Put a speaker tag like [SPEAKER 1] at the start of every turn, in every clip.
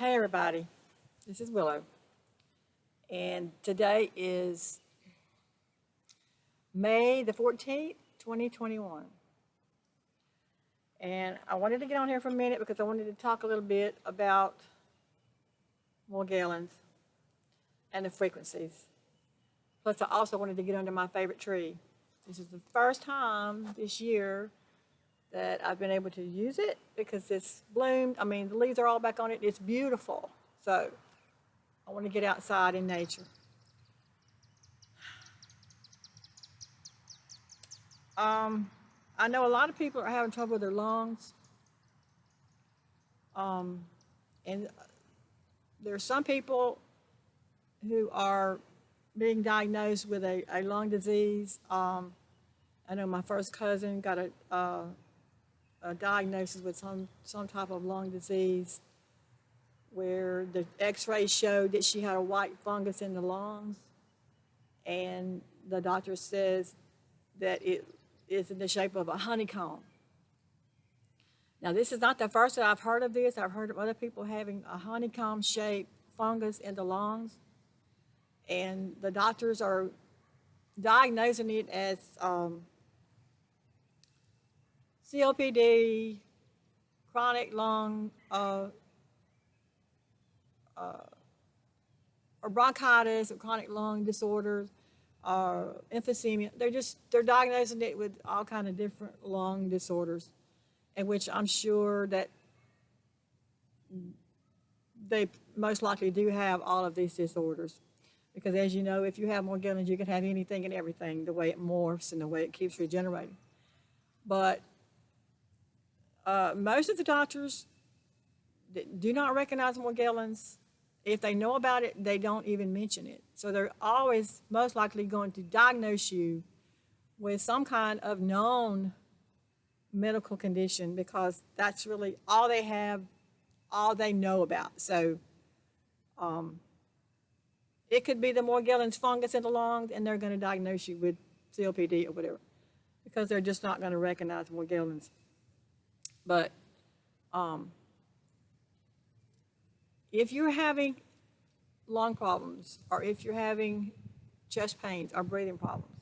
[SPEAKER 1] Hey everybody, this is Willow, and today is May the 14th, 2021. And I wanted to get on here for a minute because I wanted to talk a little bit about Morgellons and the frequencies. Plus, I also wanted to get under my favorite tree. This is the first time this year that I've been able to use it because it's bloomed. I mean, the leaves are all back on it. It's beautiful. So I want to get outside in nature. I know a lot of people are having trouble with their lungs. And there are some people who are being diagnosed with a lung disease. I know my first cousin got a diagnosis with some type of lung disease where the x-ray showed that she had a white fungus in the lungs, and the doctor says that it is in the shape of a honeycomb. Now, this is not the first that I've heard of this. I've heard of other people having a honeycomb-shaped fungus in the lungs, and the doctors are diagnosing it as COPD, chronic lung, or bronchitis, or chronic lung disorders, emphysema. They're diagnosing it with all kind of different lung disorders, in which I'm sure that they most likely do have all of these disorders. Because as you know, if you have Morgellons, you can have anything and everything, the way it morphs and the way it keeps regenerating. But most of the doctors do not recognize Morgellons. If they know about it, they don't even mention it. So they're always most likely going to diagnose you with some kind of known medical condition, because that's really all they have, all they know about. So it could be the Morgellons fungus in the lungs, and they're going to diagnose you with COPD or whatever, because they're just not going to recognize Morgellons. But if you're having lung problems, or if you're having chest pains or breathing problems,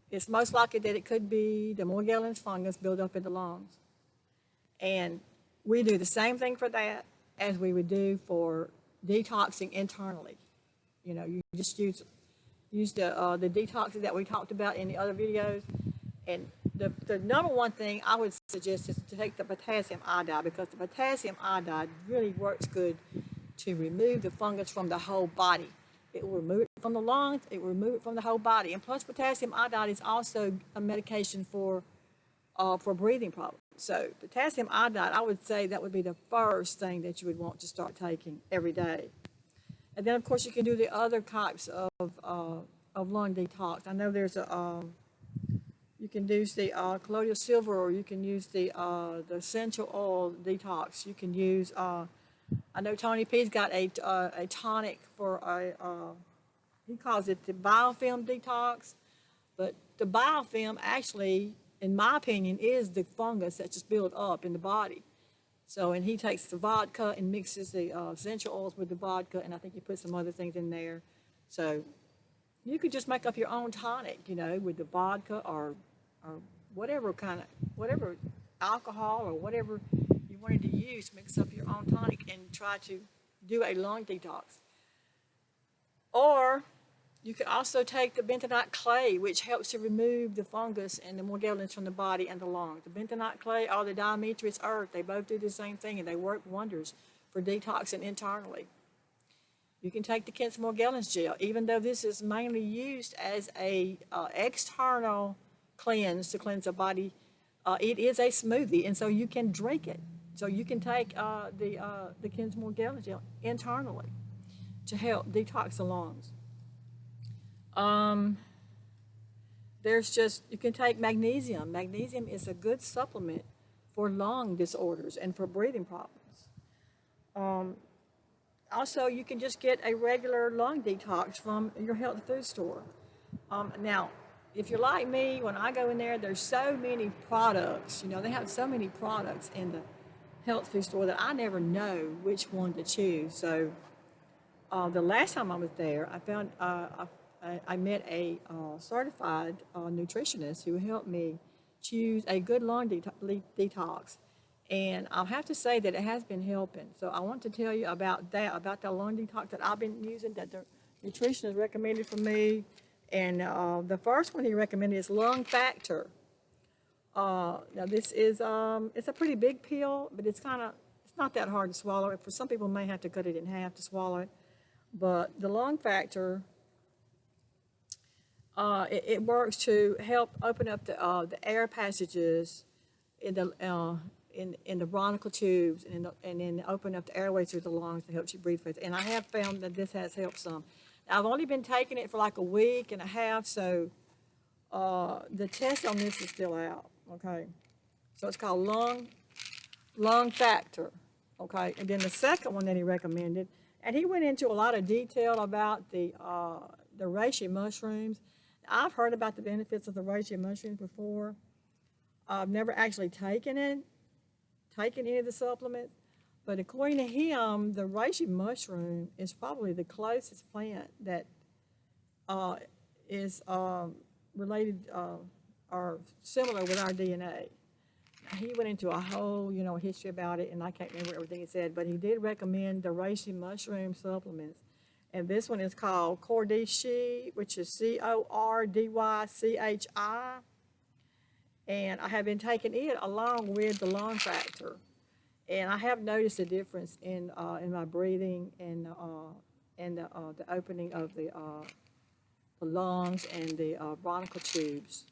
[SPEAKER 1] it's most likely that it could be the Morgellons fungus built up in the lungs. And we do the same thing for that as we would do for detoxing internally. You know, you just use the detoxes that we talked about in the other videos. And the number one thing I would suggest is to take the potassium iodide, because the potassium iodide really works good to remove the fungus from the whole body. It will remove it from the lungs, it will remove it from the whole body. And plus, potassium iodide is also a medication for breathing problems. So potassium iodide, I would say that would be the first thing that you would want to start taking every day. And then, of course, you can do the other types of lung detox. I know there's you can use the colloidal silver, or you can use the essential oil detox. You can use, I know Tony P's got a tonic for he calls it the biofilm detox, but the biofilm actually, in my opinion, is the fungus that's just built up in the body. So, and he takes the vodka and mixes the essential oils with the vodka, and I think he puts some other things in there. So you could just make up your own tonic, you know, with the vodka or whatever alcohol or whatever you wanted to use. Mix up your own tonic and try to do a lung detox. Or you could also take the bentonite clay, which helps to remove the fungus and the Morgellons from the body and the lungs. The bentonite clay or the dimetris earth, they both do the same thing, and they work wonders for detoxing internally. You can take the Kent's Morgellons gel, even though this is mainly used as a external cleanse to cleanse the body. It is a smoothie, and so you can drink it. So you can take the Kent's Morgellons gel internally to help detox the lungs. You can take magnesium. Magnesium is a good supplement for lung disorders and for breathing problems. Also, you can just get a regular lung detox from your health food store. Now, if you're like me, when I go in there, there's so many products. You know, they have so many products in the health food store that I never know which one to choose. So the last time I was there, I met a certified nutritionist who helped me choose a good lung detox. And I'll have to say that it has been helping. So I want to tell you about that, about the lung detox that I've been using, that the nutritionist recommended for me. And the first one he recommended is Lung Factor. Now this is it's a pretty big pill, but it's not that hard to swallow. For some people, may have to cut it in half to swallow it. But the Lung Factor, it works to help open up the air passages in the bronchial tubes, and then open up the airways through the lungs to help you breathe with. And I have found that this has helped some. Now, I've only been taking it for like a week and a half, so the test on this is still out. Okay, so it's called Lung Factor. Okay, and then the second one that he recommended, and he went into a lot of detail about the reishi mushrooms. I've heard about the benefits of the reishi mushrooms before. I've never actually taken any of the supplements, but according to him, the reishi mushroom is probably the closest plant that is related or similar with our DNA. He went into a whole, history about it, and I can't remember everything he said, but he did recommend the reishi mushroom supplements. And this one is called Cordishi, which is Cordychi. And I have been taking it along with the Lung Factor. And I have noticed a difference in my breathing and the opening of the lungs and the bronchial tubes,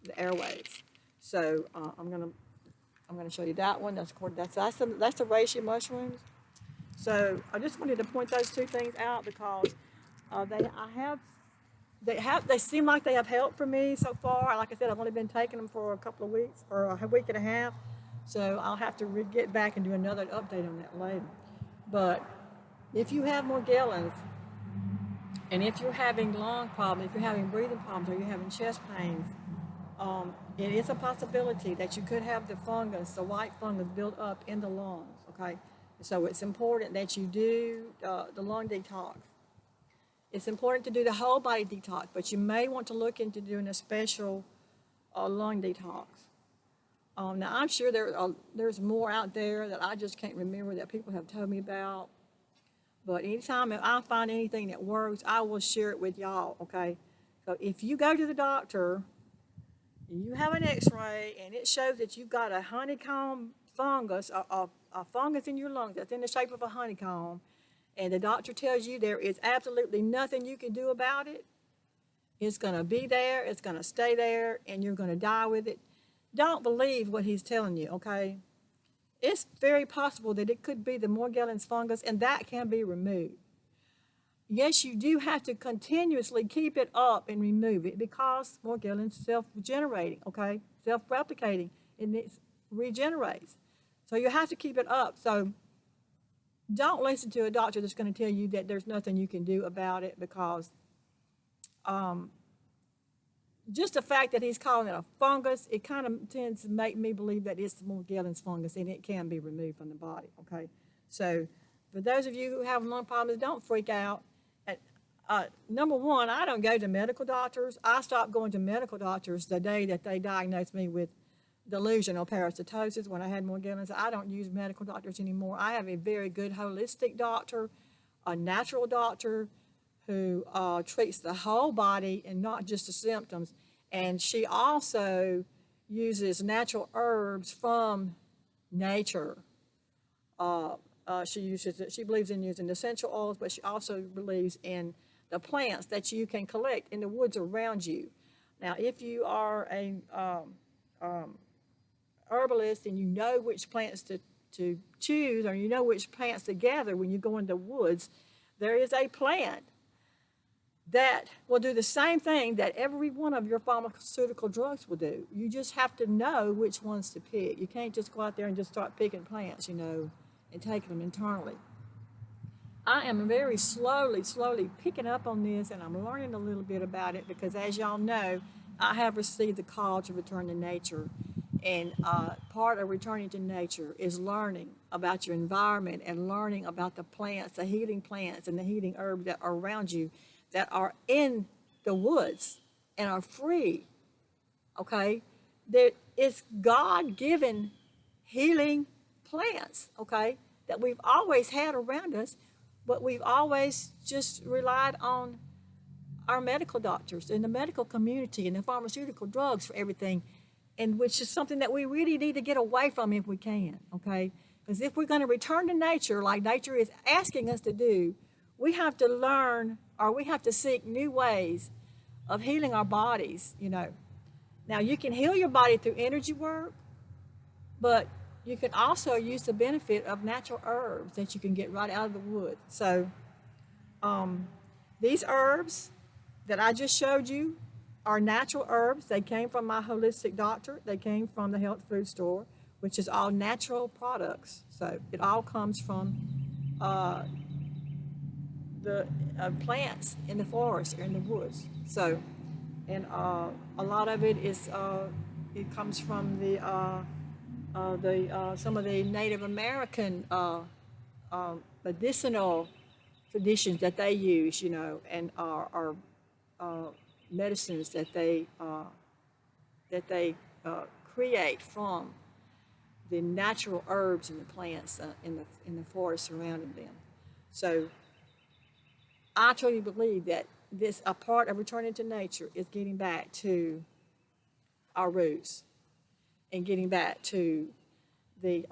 [SPEAKER 1] the airways. So I'm gonna show you that one. That's the reishi mushrooms. So I just wanted to point those two things out because they seem like they have helped for me so far. Like I said, I've only been taking them for a couple of weeks or a week and a half. So I'll have to get back and do another update on that later. But if you have Morgellons, and if you're having lung problems, if you're having breathing problems, or you're having chest pains, it is a possibility that you could have the fungus, the white fungus, built up in the lungs. Okay, so it's important that you do the lung detox. It's important to do the whole body detox, but you may want to look into doing a special lung detox. Now, I'm sure there's more out there that I just can't remember that people have told me about. But anytime I find anything that works, I will share it with y'all, okay? So if you go to the doctor, you have an x-ray, and it shows that you've got a honeycomb fungus, a fungus in your lungs that's in the shape of a honeycomb, and the doctor tells you there is absolutely nothing you can do about it, it's going to be there, it's going to stay there, and you're going to die with it. Don't believe what he's telling you, okay? It's very possible that it could be the Morgellons fungus, and that can be removed. Yes, you do have to continuously keep it up and remove it because Morgellons self-generating, okay? Self-replicating, and it regenerates. So you have to keep it up. So don't listen to a doctor that's going to tell you that there's nothing you can do about it because just the fact that he's calling it a fungus, it kind of tends to make me believe that it's the Morgellons fungus and it can be removed from the body, okay? So for those of you who have lung problems, don't freak out. Number one, I don't go to medical doctors. I stopped going to medical doctors the day that they diagnosed me with delusional parasitosis when I had Morgellons. I don't use medical doctors anymore. I have a very good holistic doctor, a natural doctor who treats the whole body and not just the symptoms. And she also uses natural herbs from nature. She believes in using essential oils, but she also believes in the plants that you can collect in the woods around you. Now, if you are a herbalist and you know which plants to choose, or you know which plants to gather when you go into the woods, there is a plant that will do the same thing that every one of your pharmaceutical drugs will do. You just have to know which ones to pick. You can't just go out there and just start picking plants, and taking them internally. I am very slowly picking up on this, and I'm learning a little bit about it because, as y'all know, I have received the call to return to nature. And part of returning to nature is learning about your environment and learning about the plants, the healing plants and the healing herbs that are around you that are in the woods and are free. Okay? There is God-given healing plants, okay, that we've always had around us, but we've always just relied on our medical doctors and the medical community and the pharmaceutical drugs for everything, and which is something that we really need to get away from if we can, okay? Because if we're going to return to nature like nature is asking us to do, we have to learn or we have to seek new ways of healing our bodies, you know. Now, you can heal your body through energy work, but you can also use the benefit of natural herbs that you can get right out of the wood. So these herbs that I just showed you are natural herbs. They came from my holistic doctor. They came from the health food store, which is all natural products. So it all comes from the plants in the forest or in the woods. So, and a lot of it is it comes from the some of the Native American medicinal traditions that they use, you know, and are medicines that they create from the natural herbs and the plants in the forest surrounding them. So I truly believe that this a part of returning to nature is getting back to our roots and getting back to the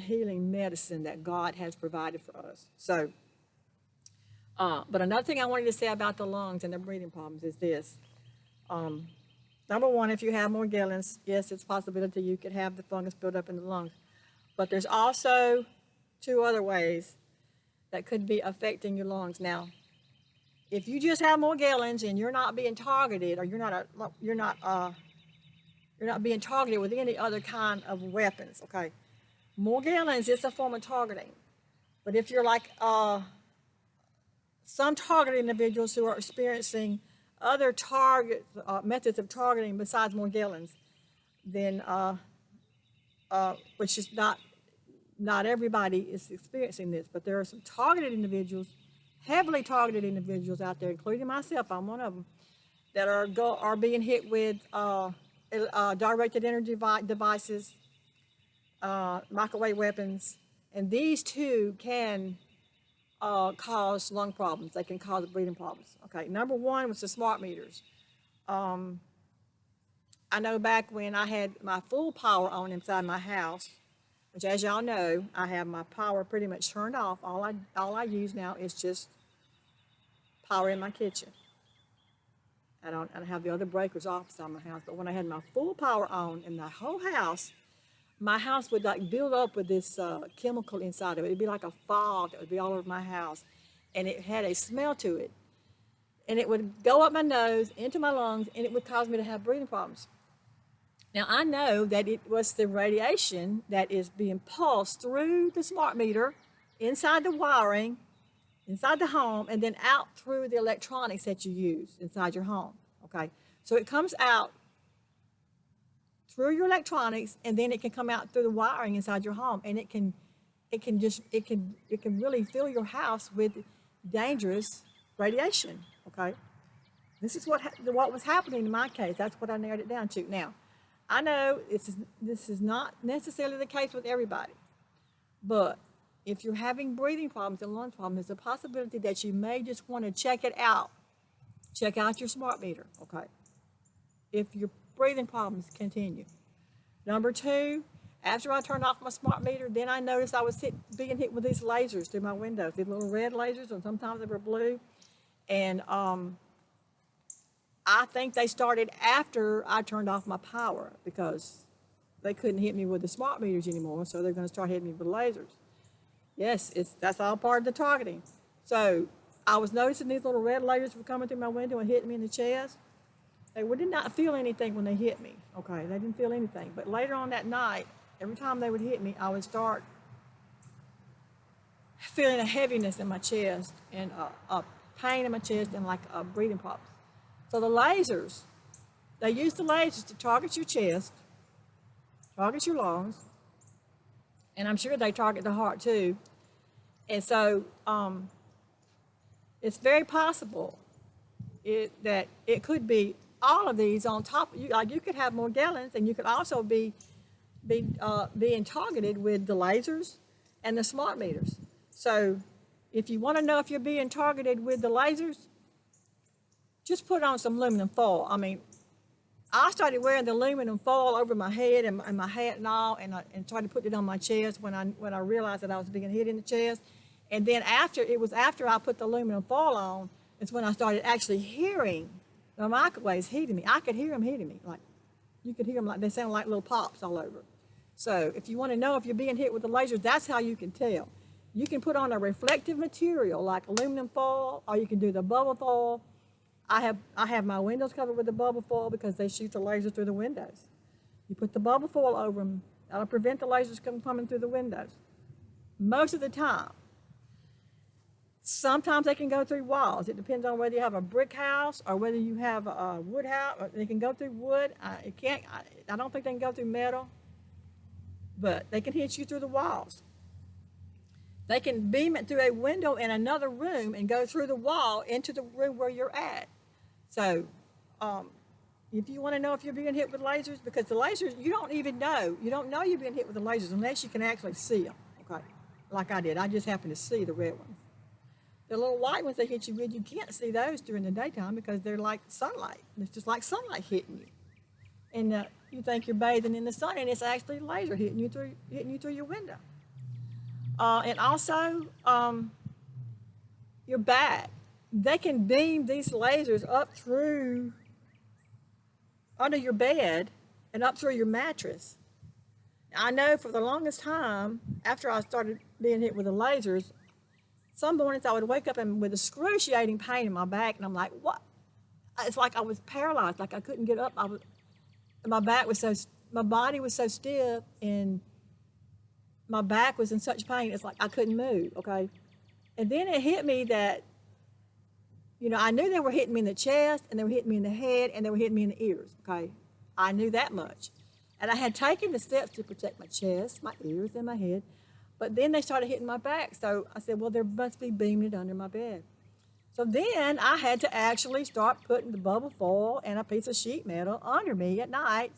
[SPEAKER 1] healing medicine that God has provided for us. So, but another thing I wanted to say about the lungs and the breathing problems is this. Number one, if you have Morgellons, yes, it's a possibility you could have the fungus build up in the lungs. But there's also two other ways that could be affecting your lungs. Now, if you just have Morgellons and you're not being targeted, or you're not being targeted with any other kind of weapons, okay? Morgellons is a form of targeting. But if you're like some targeted individuals who are experiencing other methods of targeting besides Morgellons, then which is not everybody is experiencing this, but there are some targeted individuals, heavily targeted individuals out there, including myself. I'm one of them, that are being hit with directed energy devices, microwave weapons, and these two can cause lung problems. They can cause breathing problems. Okay, number one was the smart meters. I know back when I had my full power on inside my house, which, as y'all know, I have my power pretty much turned off. All I use now is just power in my kitchen. I don't have the other breakers off inside my house. But when I had my full power on in the whole house, my house would like build up with this chemical inside of it. It'd be like a fog that would be all over my house, and it had a smell to it, and it would go up my nose into my lungs, and it would cause me to have breathing problems. Now I know that it was the radiation that is being pulsed through the smart meter, inside the wiring, inside the home, and then out through the electronics that you use inside your home. Okay, so it comes out through your electronics, and then it can come out through the wiring inside your home, and it can really fill your house with dangerous radiation. Okay, this is what was happening in my case. That's what I narrowed it down to. Now, I know this is not necessarily the case with everybody, but if you're having breathing problems and lung problems, there's a possibility that you may just want to check it out. Check out your smart meter. Okay, if your breathing problems continue. Number two, after I turned off my smart meter, then I noticed I was being hit with these lasers through my windows, these little red lasers, and sometimes they were blue. And I think they started after I turned off my power, because they couldn't hit me with the smart meters anymore, so they're going to start hitting me with lasers. Yes, that's all part of the targeting. So I was noticing these little red lasers were coming through my window and hitting me in the chest. They did not feel anything when they hit me, okay? They didn't feel anything. But later on that night, every time they would hit me, I would start feeling a heaviness in my chest and a pain in my chest and like breathing problems. So the lasers, they use the lasers to target your chest, targets your lungs, and I'm sure they target the heart too. And so it's very possible that it could be all of these on top. Like you could have Morgellons, and you could also be being targeted with the lasers and the smart meters. So if you want to know if you're being targeted with the lasers, just put on some aluminum foil. I mean, I started wearing the aluminum foil over my head and my hat and all, and started putting it on my chest when I realized that I was being hit in the chest. And then after I put the aluminum foil on, it's when I started actually hearing the microwaves hitting me. I could hear them hitting me. Like, you could hear them, like they sound like little pops all over. So if you want to know if you're being hit with the lasers, that's how you can tell. You can put on a reflective material like aluminum foil, or you can do the bubble foil. I have my windows covered with the bubble foil because they shoot the lasers through the windows. You put the bubble foil over them, that'll prevent the lasers coming through the windows. Most of the time. Sometimes they can go through walls. It depends on whether you have a brick house or whether you have a wood house. They can go through wood. I don't think they can go through metal, but they can hit you through the walls. They can beam it through a window in another room and go through the wall into the room where you're at. So if you want to know if you're being hit with lasers, because the lasers, you don't know you're being hit with the lasers unless you can actually see them, okay? Like I did. I just happened to see the red ones. The little white ones they hit you with, you can't see those during the daytime because they're like sunlight. It's just like sunlight hitting you. And you think you're bathing in the sun, and it's actually a laser hitting you through your window. And also, your back. They can beam these lasers up through under your bed and up through your mattress. I know for the longest time, after I started being hit with the lasers, some mornings I would wake up with excruciating pain in my back, and I'm like, what? It's like I was paralyzed, like I couldn't get up. My body was so stiff, and my back was in such pain, it's like I couldn't move, okay? And then it hit me that, I knew they were hitting me in the chest, and they were hitting me in the head, and they were hitting me in the ears, okay? I knew that much. And I had taken the steps to protect my chest, my ears, and my head, but then they started hitting my back. So I said, well, there must be beaming under my bed. So then I had to actually start putting the bubble foil and a piece of sheet metal under me at night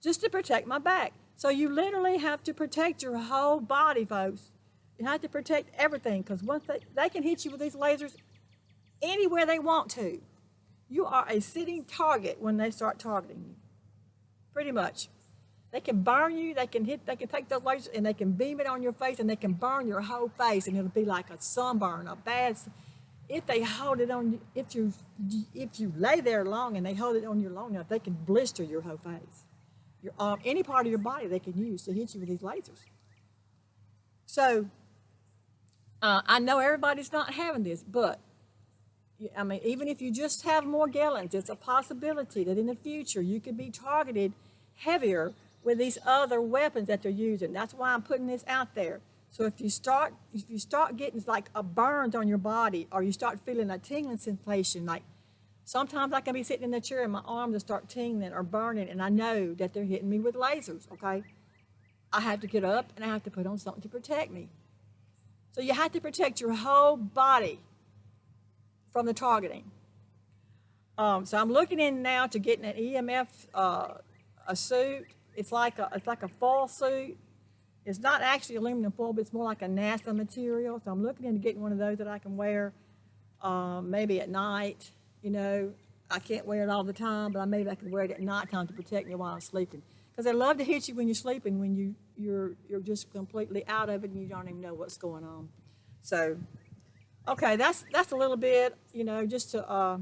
[SPEAKER 1] just to protect my back. So you literally have to protect your whole body, folks. You have to protect everything, because once they can hit you with these lasers anywhere they want to. You are a sitting target when they start targeting you, pretty much. They can burn you, they can take those lasers and they can beam it on your face, and they can burn your whole face, and it'll be like a sunburn, if they hold it on you, if you lay there long and they hold it on you long enough, they can blister your whole face. Your arm, any part of your body they can use to hit you with these lasers. So, I know everybody's not having this, but, I mean, even if you just have Morgellons, it's a possibility that in the future you could be targeted heavier with these other weapons that they're using. That's why I'm putting this out there. So if you start getting like a burns on your body, or you start feeling a tingling sensation, like sometimes I can be sitting in the chair and my arms will start tingling or burning, and I know that they're hitting me with lasers, okay? I have to get up and I have to put on something to protect me. So you have to protect your whole body from the targeting. So I'm looking in now to getting an EMF a suit. It's like a foil suit. It's not actually aluminum foil, but it's more like a NASA material. So I'm looking into getting one of those that I can wear maybe at night. I can't wear it all the time, but maybe I can wear it at nighttime to protect me while I'm sleeping. Because they love to hit you when you're sleeping, when you're just completely out of it and you don't even know what's going on. So, okay, that's a little bit, just to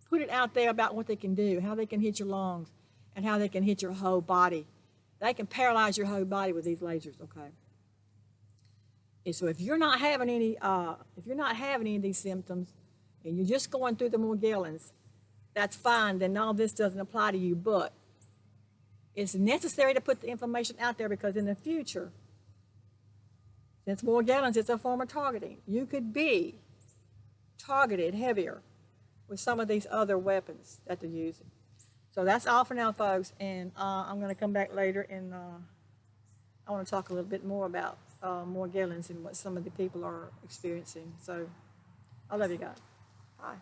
[SPEAKER 1] put it out there about what they can do, how they can hit your lungs, and how they can hit your whole body. They can paralyze your whole body with these lasers, okay? And so if you're not having any of these symptoms, and you're just going through the Morgellons, that's fine. Then all this doesn't apply to you. But it's necessary to put the information out there, because in the future, since Morgellons is a form of targeting, you could be targeted heavier with some of these other weapons that they're using. So that's all for now, folks. And I'm going to come back later and I want to talk a little bit more about Morgellons and what some of the people are experiencing. So I love you guys. Bye.